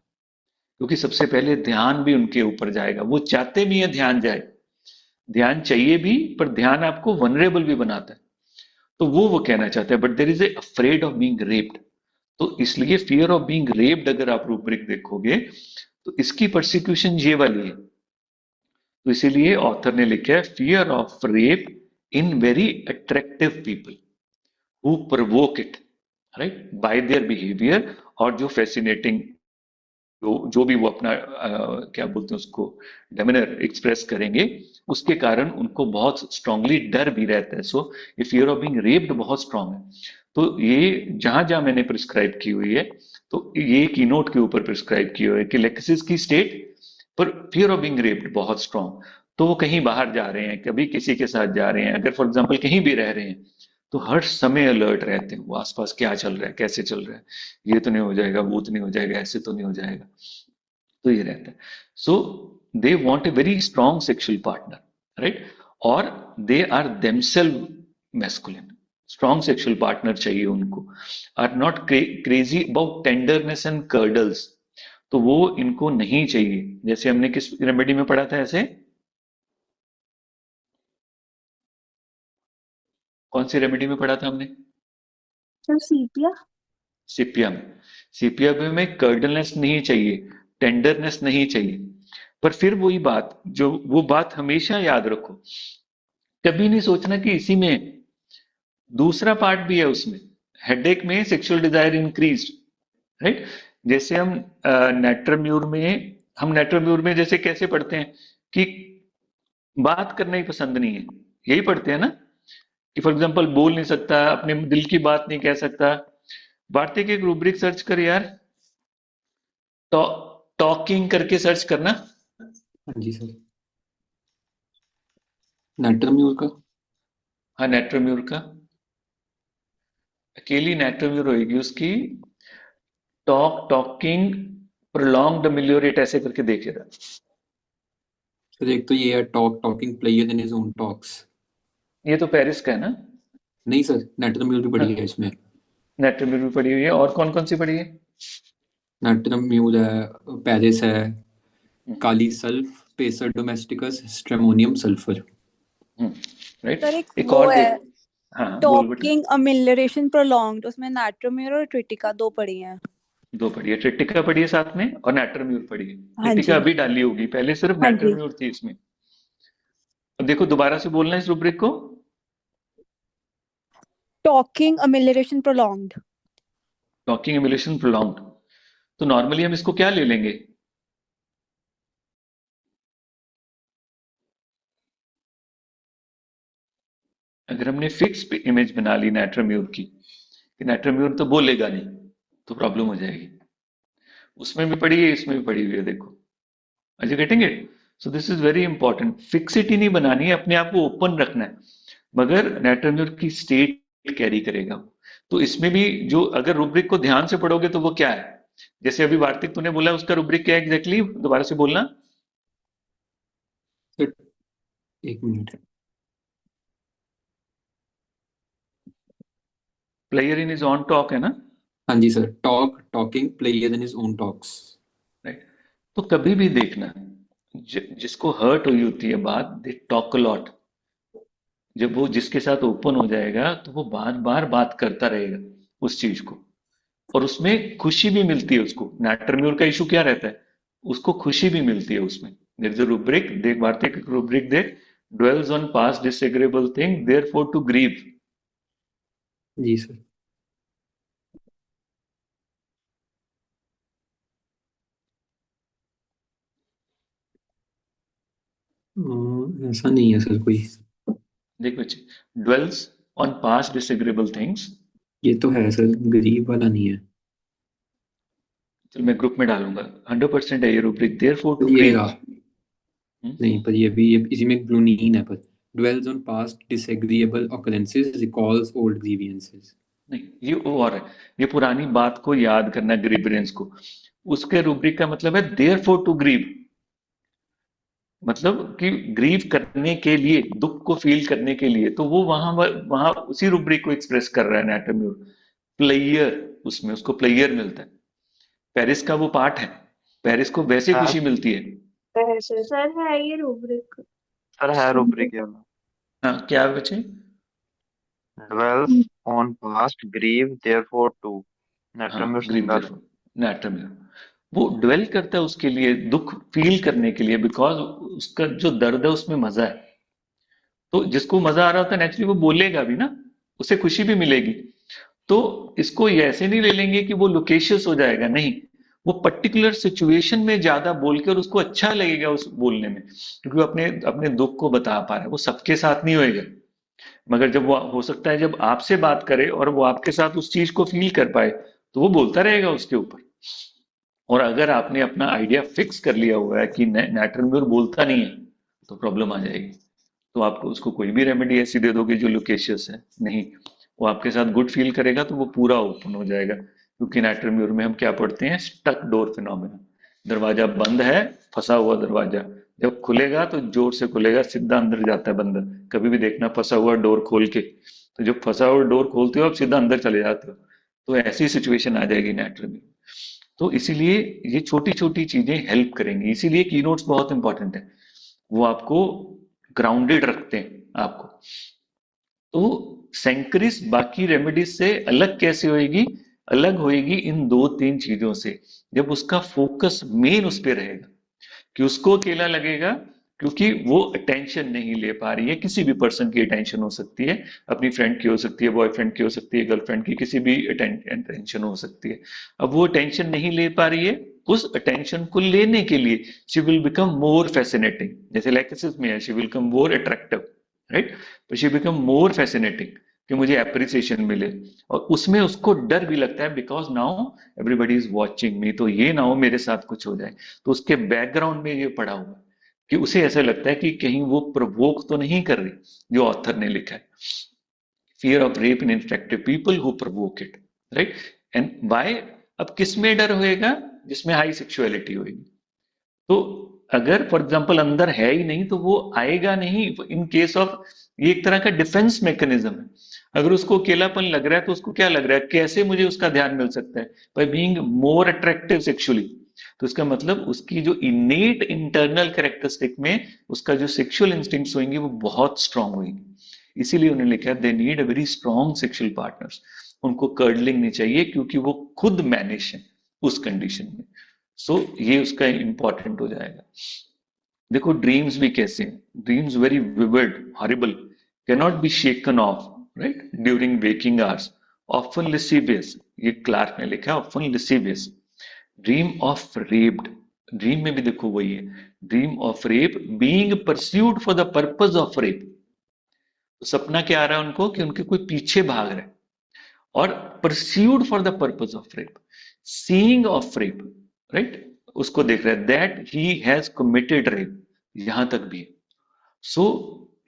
S1: क्योंकि सबसे पहले ध्यान भी उनके ऊपर जाएगा। वो चाहते भी है ध्यान जाए, ध्यान चाहिए भी, पर ध्यान आपको वनरेबल भी बनाता है। तो वो कहना चाहते हैं, but there is a afraid of being raped. तो इसलिए फियर ऑफ बीइंग रेप्ड अगर आप रूब्रिक देखोगे तो इसकी परसिक्यूशन ये वाली है। तो इसीलिए ऑथर ने लिखा है fear of rape in very attractive people who provoke it, right, bye their behaviour, और जो फैसिनेटिंग, जो भी वो अपना क्या बोलते हैं उसको, डेमिनर एक्सप्रेस करेंगे, उसके कारण उनको बहुत स्ट्रांगली डर भी रहता है। सो ये फियर ऑफ बीइंग रेप्ड बहुत स्ट्रांग है। तो ये जहां जहां मैंने प्रिस्क्राइब की हुई है, तो ये कीनोट के ऊपर प्रिस्क्राइब की हुई है कि लेक्सिस की स्टेट पर फियर ऑफ बीइंग रेप्ड बहुत स्ट्रांग। तो वो कहीं बाहर जा रहे हैं, कभी किसी के साथ जा रहे हैं, अगर फॉर एग्जाम्पल कहीं भी रह रहे हैं, तो हर समय अलर्ट रहते हैं, वो आसपास क्या चल रहा है, कैसे चल रहा है, ये तो नहीं हो जाएगा, वो तो नहीं हो जाएगा, ऐसे तो नहीं हो जाएगा। तो ये रहता है। So they want a very strong sexual partner, right, और they are themselves masculine, strong sexual partner चाहिए उनको, are not crazy about tenderness and cuddles. तो वो इनको नहीं चाहिए। जैसे हमने किस रेमेडी में पढ़ा था, ऐसे कौन सी रेमेडी में पढ़ा था हमने?
S2: सर सीपिया।
S1: सीपिया में। सीपिया में कर्डलनेस नहीं चाहिए, टेंडरनेस नहीं चाहिए। पर फिर वही बात, जो वो बात हमेशा याद रखो, कभी नहीं सोचना कि इसी में दूसरा पार्ट भी है। उसमें हेडेक में सेक्सुअल डिजायर इंक्रीज, राइट। जैसे हम नेट्रम्यूर में जैसे कैसे पढ़ते हैं कि बात करना ही पसंद नहीं है, यही पढ़ते हैं ना, कि फॉर एग्जांपल बोल नहीं सकता, अपने दिल की बात नहीं कह सकता। भारतीय के एक रूब्रिक सर्च कर यार, टॉकिंग करके सर्च करना।
S3: हाँ जी सर। नेट्रम्यूर का?
S1: हाँ, नेट्रम्यूर का, अकेली नेट्रम्यूर होगी उसकी। टॉकिंग प्रोलॉन्ग्ड मिलियोरेट ऐसे करके देखेगा।
S3: सर एक तो ये है talking player then his own talks.
S1: ये तो पेरिस का है ना?
S3: नहीं सर, नेट्रम्यूर भी पढ़ी है इसमें।
S1: नेट्रम्यूर भी पढ़ी हुई है, और कौन कौन सी पढ़ी है?
S3: नेट्रम्यूर है, पेरिस है, kali sulph, pacer domesticus, stramonium sulphur.
S1: Right.
S6: Sir एक
S1: एक
S6: वो
S1: और
S6: है
S1: देख, हाँ बोल बेटा।
S6: टॉकिंग अमिलरेशन प्रोलॉन्ग्ड, उसमें नाइट्रोमेयर और ट्रिटिका दो पढ़ी हैं।
S1: दो पढ़ी है, ट्रिटिका पढ़ी है साथ में, और नेट्रम्यूर पढ़ी है।
S6: हाँ
S1: ट्रिटिका
S6: जी।
S1: अभी डाली होगी, पहले सिर्फ
S6: हाँ जी।
S1: नेट्रम्यूर थी इसमें। अब देखो दोबारा से बोलना है इस रूब्रिक को।
S6: Talking amelioration prolonged.
S1: Talking amelioration prolonged. तो नॉर्मली हम इसको क्या ले लेंगे? अगर हमने फिक्स इमेज बना ली नेट्रम्यूर की, कि नेट्रम्यूर तो बोलेगा नहीं, तो प्रॉब्लम हो जाएगी। उसमें भी पढ़ी है, इसमें भी पढ़ी हुई है, देखो। Are you getting it? So this is very important. Fixity नहीं बनानी है, अपने आप को ओपन रखना है, मगर नेट्रम्यूर की स्टेट कैरी करेगा। तो इसमें भी जो, अगर रूब्रिक को ध्यान से पढ़ोगे तो वो क्या है, जैसे अभी वार्तिक तूने बोला, उसका रूब्रिक क्या है एग्जैक्टली, दोबारा से बोलना।
S3: सर एक minute.
S1: Player in is on talk है ना?
S3: हाँ जी sir, talking player then his own talks.
S1: Right. तो कभी भी देखना, जिसको हर्ट हुई होती है बात, दे टॉक अ लॉट। जब वो जिसके साथ ओपन हो जाएगा तो वो बार बार बात करता रहेगा उस चीज को, और उसमें खुशी भी मिलती है उसको। नाट्रम्यूर का इशू क्या रहता है, उसको खुशी भी मिलती है उसमें। देयर इज अ रूब्रिक, देख भारतीय का रूब्रिक देख, dwells on past disagreeable thing therefore to grieve।
S3: जी सर। ऐसा नहीं है सर कोई।
S1: देख बच्चे, dwells on past disagreeable things।
S3: ये तो है सर, गरीब वाला नहीं है।
S1: चल मैं ग्रुप में डालूंगा, 100% है ये रूब्रिक, therefore to
S3: ये
S1: grieve।
S3: रहा। नहीं पर ये भी, ये इसी में ग्लूनीन है, पर dwells on past disagreeable occurrences, recalls old grievances।
S1: नहीं, ये और है, ये पुरानी बात को याद करना, ग्रीवरेंस को। उसके रूब्रिक का मतलब है देयरफॉर टू ग्रीव, मतलब कि ग्रीव करने के लिए, दुख को फील करने के लिए। तो वो वहां वहां उसी रूब्रिक को एक्सप्रेस कर रहा है नेट्रम्यूर। प्लेयर, उसमें उसको प्लेयर मिलता है। पेरिस का वो पार्ट है, पेरिस को वैसे खुशी मिलती है।
S2: है सर है ये रूब्रिक।
S7: सर है रूब्रिक ये वाला।
S1: हाँ क्या बचे?
S7: dwells on past, grieve therefore too.
S1: हाँ
S7: Natremur
S1: ग्रीव
S7: Sundar.
S1: देयरफॉर नैट्रमियर वो ड्वेल करता है उसके लिए, दुख फील करने के लिए, बिकॉज उसका जो दर्द है उसमें मजा है। तो जिसको मजा आ रहा होता है नेचुरली वो बोलेगा भी ना, उसे खुशी भी मिलेगी। तो इसको ये ऐसे नहीं ले लेंगे कि वो लोकेशियस हो जाएगा, नहीं, वो पर्टिकुलर सिचुएशन में ज्यादा बोल के और उसको अच्छा लगेगा उस बोलने में, क्योंकि वो अपने अपने दुख को बता पा रहा है। वो सबके साथ नहीं होएगा, मगर जब वो हो सकता है जब आपसे बात करे और वो आपके साथ उस चीज को फील कर पाए तो वो बोलता रहेगा उसके ऊपर। और अगर आपने अपना आइडिया फिक्स कर लिया हुआ है कि नैट्रमोर बोलता नहीं है तो प्रॉब्लम आ जाएगी। तो आपको उसको कोई भी रेमेडी ऐसी दे दोगे जो लोकेशियस है, नहीं, वो आपके साथ गुड फील करेगा तो वो पूरा ओपन हो जाएगा। क्योंकि नैट्रमोर में हम क्या पढ़ते हैं, स्टक डोर फिनोमेना। दरवाजा बंद है, फंसा हुआ दरवाजा, जब खुलेगा तो जोर से खुलेगा, सीधा अंदर जाता है बंदर। कभी भी देखना फंसा हुआ डोर खोल के, तो जब फंसा हुआ डोर खोलते हो आप सीधा अंदर चले जाते हो। तो ऐसी सिचुएशन आ जाएगी नैट्रमोर। तो इसीलिए ये छोटी छोटी चीजें हेल्प करेंगी, इसीलिए कीनोट्स बहुत इंपॉर्टेंट है। वो आपको ग्राउंडेड रखते हैं आपको। तो सेंक्रिस बाकी रेमेडीज से अलग कैसे होएगी, अलग होएगी इन दो तीन चीजों से। जब उसका फोकस मेन उस पे रहेगा, कि उसको अकेला लगेगा, क्योंकि वो अटेंशन नहीं ले पा रही है। किसी भी पर्सन की अटेंशन हो सकती है, अपनी फ्रेंड की हो सकती है, बॉयफ्रेंड की हो सकती है, गर्लफ्रेंड की, किसी भी अटेंशन हो सकती है। अब वो अटेंशन नहीं ले पा रही है, उस अटेंशन को लेने के लिए she will become more fascinating. जैसे लैक्सिस में है, she will become more attractive, right, पर शी बिकम मोर फैसिनेटिंग, कि मुझे अप्रिसिएशन मिले। और उसमें उसको डर भी लगता है, because now everybody is watching मी, तो ये ना हो मेरे साथ कुछ हो जाए। तो उसके बैकग्राउंड में ये पड़ा हुआ है कि उसे ऐसा लगता है कि कहीं वो प्रवोक तो नहीं कर रही, जो ऑथर ने लिखा है, fear of rape in infective people who provoke it, right. And why, अब किस में डर होएगा, जिसमें हाई सेक्सुअलिटी होगी। तो अगर फॉर एग्जांपल अंदर है ही नहीं तो वो आएगा नहीं। इन केस ऑफ, ये एक तरह का डिफेंस मैकेनिज्म है। अगर उसको अकेलापन लग रहा है तो उसको क्या लग रहा है, कैसे मुझे उसका ध्यान मिल सकता है, by being more attractive sexually. तो इसका मतलब उसकी जो इनेट इंटरनल कैरेक्टरिस्टिक में उसका जो सेक्सुअल इंस्टिंक्ट्स होंगे वो बहुत स्ट्रांग होंगे। इसीलिए उन्होंने लिखा they need a very strong sexual partners. उनको कर्डलिंग नहीं चाहिए, क्योंकि वो खुद मैनिश है उस कंडीशन में। सो ये उसका इंपॉर्टेंट हो जाएगा। देखो ड्रीम्स भी कैसे हैं, dreams very vivid, horrible, cannot be shaken off, right, during waking hours, often lascivious. ये क्लार्क ने लिखा, often lascivious. Dream of raped, dream में भी देखो वही है, dream of rape being pursued for the purpose of rape. तो सपना क्या आ रहा है उनको, कि उनके कोई पीछे भाग रहा है, और pursued for the purpose of rape, seeing of rape, right, उसको देख रहा है, that he has committed rape, यहां तक भी है। सो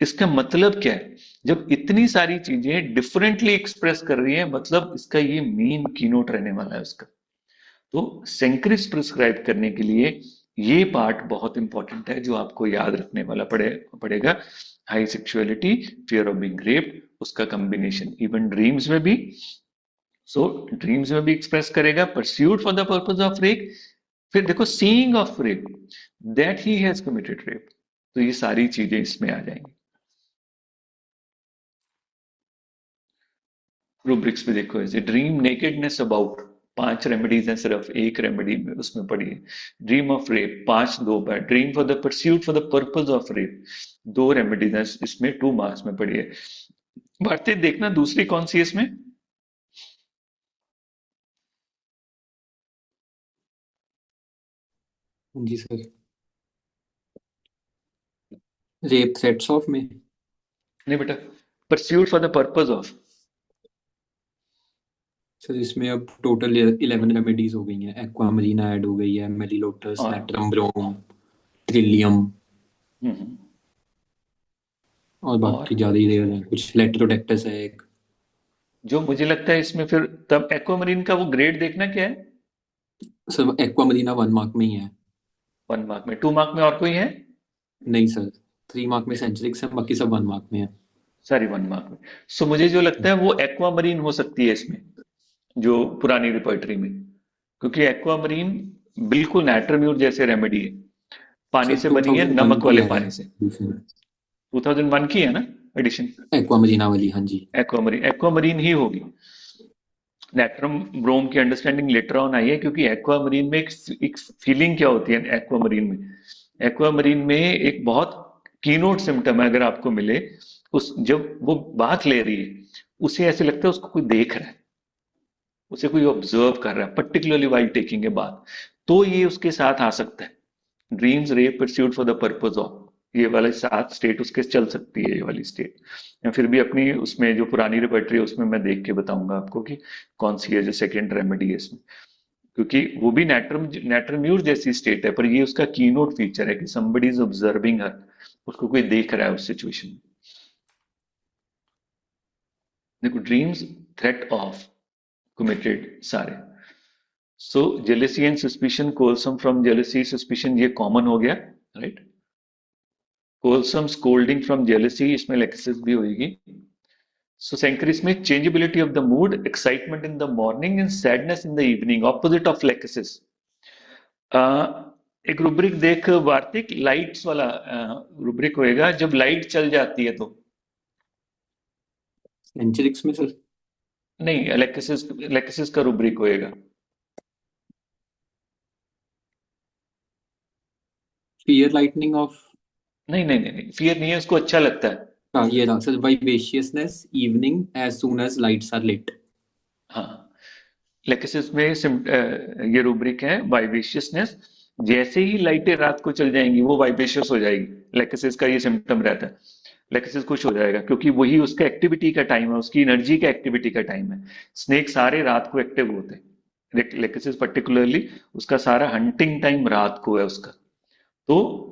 S1: इसका मतलब क्या है, जब इतनी सारी चीजें डिफरेंटली एक्सप्रेस कर रही है, मतलब इसका ये मेन कीनोट रहने वाला है उसका। तो सेंक्रिस प्रिस्क्राइब करने के लिए ये पार्ट बहुत इंपॉर्टेंट है, जो आपको याद रखने वाला पड़ेगा। High sexuality, fear of being raped, उसका कॉम्बिनेशन इवन ड्रीम्स में भी। सो ड्रीम्स में भी एक्सप्रेस करेगा, pursuit for the purpose of rape. फिर देखो seeing of rape, that he has committed rape. तो ये सारी चीजें इसमें आ जाएंगी। रूब्रिक्स पे देखो, ऐसे ड्रीम नेकेडनेस अबाउट, 5 रेमेडीज हैं, सिर्फ एक रेमेडी में उसमें पड़ी है। Dream of rape 5 2 bar, dream for the pursuit for the purpose of rape 2 remedies हैं, इसमें 2 मार्क्स में पड़ी है। भारतीय देखना दूसरी कौन सी है इसमें,
S3: जी सर, रेप थ्रेट्स ऑफ में।
S1: नहीं बेटा, pursuit for the purpose of.
S3: Sir इसमें अब टोटल 11 रेमेडीज हो गई हैं। एक्वामरीना ऐड हो गई है, मेलिलोटस,
S1: और
S3: नेट्रम ब्रोम, ट्रिलियम,
S1: हम्म,
S3: और बाकी ज्यादा ही रेयर हैं। कुछ लेट्रोडेक्टस है एक।
S1: जो मुझे लगता है इसमें फिर तब एक्वामरीन का वो ग्रेड देखना क्या है,
S3: सर एक्वामरीना 1 मार्क में ही है।
S1: 1 मार्क में, 2 मार्क में और कोई है,
S3: नहीं सर, 3 मार्क में सेंचुरिक्स है, बाकी सब 1 मार्क में है।
S1: सारी 1 मार्क में। सो मुझे जो लगता है वो एक्वामरीन हो सकती है इसमें, जो पुरानी रिपोर्टरी में, क्योंकि एक्वामरीन बिल्कुल नैट्रम्यूर जैसे रेमेडी है, पानी
S3: सर
S1: से बनी है,
S3: 2001
S1: नमक
S3: की
S1: वाले
S3: है
S1: पानी से।
S3: दूसरी।
S1: 2001 की है ना, एडिशन?
S3: एक्वामरीना वाली, हाँ जी।
S1: एक्वामरीन ही होगी। नेट्रम ब्रोम की अंडरस्टैंडिंग लेटर ऑन आई है, क्योंकि एक्वामरीन में एक फीलिंग क्या होती है एक्वामरीन में एक बहुत कीनोट सिम्टम है, अगर आपको मिले, उस जब वो बात ले रही है उसे ऐसे लगता है उसको कोई देख रहा है, उसे कोई ऑब्जर्व कर रहा है, पर्टिकुलरली वाइल टेकिंग ए बात, तो ये उसके साथ आ सकता है। Dreams rape pursuit for the purpose of, ये वाली 7 स्टेट उसके चल सकती है, ये वाली स्टेट। मैं फिर भी अपनी उसमें जो पुरानी रिपर्टरी है उसमें मैं देख के बताऊंगा आपको कि कौन सी है जो सेकेंड रेमेडी है इसमें, क्योंकि वो भी नेट्रम्यूर जैसी स्टेट है, पर ये उसका कीनोट फीचर है कि somebody इज ऑब्जर्विंग हर, उसको कोई देख रहा है उस सिचुएशन में। देखो, ड्रीम्स थ्रेट ऑफ कमिटेड सारे, so jealousy and suspicion, quarrelsome from jealousy suspicion, ये कॉमन हो गया, right. Quarrelsome scolding from jealousy, इसमें लेक्सिस भी होगी। सो सेंक्रिस में changeability of the mood, excitement in the morning and sadness in the evening, opposite of Lachesis. एक rubric देख Vartik, lights वाला रुब्रिक होएगा, जब लाइट चल जाती है तो।
S3: एंजेलिक्स में सर?
S1: नहीं, लेक्सिस का रुब्रिक होएगा।
S3: Fear lightning of?
S1: नहीं, फियर नहीं है, उसको अच्छा लगता है।
S3: हाँ, ये रहा sir, vivaciousness evening as soon as lights are lit.
S1: हाँ, लेक्सिस में ये रुब्रिक है वाइवेशियसनेस, जैसे ही लाइटें रात को चल जाएंगी वो वाइवेशियस हो जाएगी, लेक्सिस का ये सिम्टम रहता है। लेक्सिस खुश हो जाएगा क्योंकि वही उसका एक्टिविटी का टाइम है, उसकी एनर्जी का एक्टिविटी का टाइम है। स्नेक सारे रात को एक्टिव होते हैं, लेक्सिस पर्टिकुलरली उसका सारा हंटिंग टाइम रात को है उसका, तो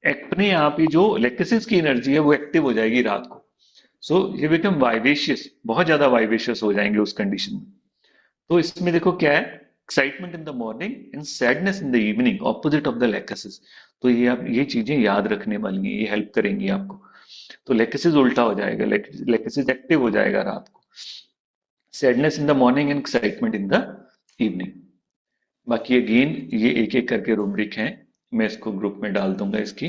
S1: अपने आप ही जो लेक्सिस की एनर्जी है वो एक्टिव हो जाएगी रात को। सो ये बिकम वाइवेशियस, बहुत ज्यादा वाइवेशियस हो जाएंगे उस कंडीशन में। तो इसमें देखो क्या है, excitement in the morning and sadness in the evening, opposite of the Lexus. तो ये आप ये चीजें याद रखने वाली हैं, ये हेल्प करेंगी आपको। तो लेक्सिस उल्टा हो जाएगा, लेक्सिस एक्टिव हो जाएगा रात को, sadness in the morning and excitement in the evening. बाकी अगेन ये एक एक करके रूब्रिक हैं, मैं इसको ग्रुप में डाल दूंगा इसकी।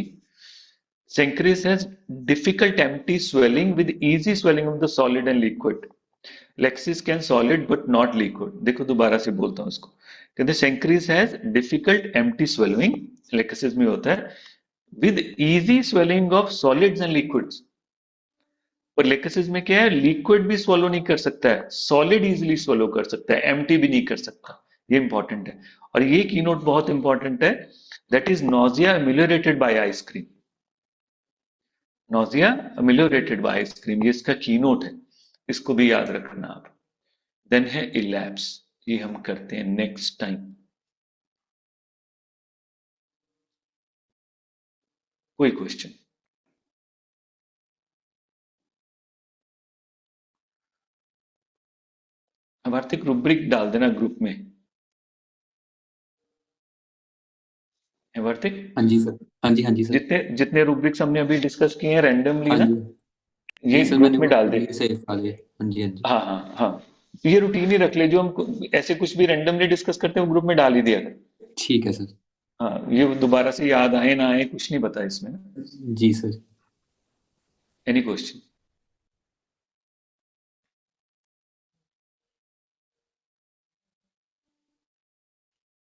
S1: Cenchris has difficult empty swallowing with easy swallowing of the solid and liquid, Lachesis can solid but not liquid. देखो दोबारा से बोलता हूं इसको, कहते Cenchris has difficult empty swallowing, Lachesis में होता है, with easy swallowing of solids and liquids. और लेक्सिस में क्या है, लिक्विड भी swallow नहीं कर सकता है, सॉलिड इजीली swallow कर सकता है, एम्प्टी भी नहीं कर सकता। ये इंपॉर्टेंट है। और ये कीनोट बहुत इंपॉर्टेंट है, that is nausea ameliorated by ice cream. Nausea ameliorated by ice cream, ये इसका कीनोट है, इसको भी याद रखना आप। देन है इलैप्स, ये हम करते हैं नेक्स्ट टाइम। कोई क्वेश्चन? अब आर्थिक रूब्रिक डाल देना ग्रुप में, वार्तिक।
S3: हाँ जी सर, हाँ जी, हाँ जी सर,
S1: जितने जितने रूब्रिक्स हमने अभी डिस्कस किए हैं रैंडमली
S3: हाँ
S1: ना,
S3: जी
S1: ये
S3: जी सर,
S1: ग्रुप
S3: मैंने
S1: में
S3: वो
S1: डाल दे।
S3: ये सेव कर लिया। हाँ जी, हाँ जी।
S1: हाँ, ये रूटीन ही रख ले, जो हम ऐसे कुछ भी रैंडमली डिस्कस करते हैं वो ग्रुप में डाल ही दिया कर।
S3: ठीक है सर।
S1: हाँ, ये दोबारा से याद आए ना आए कुछ नहीं पता इसमें।
S3: जी सर।
S1: Any question?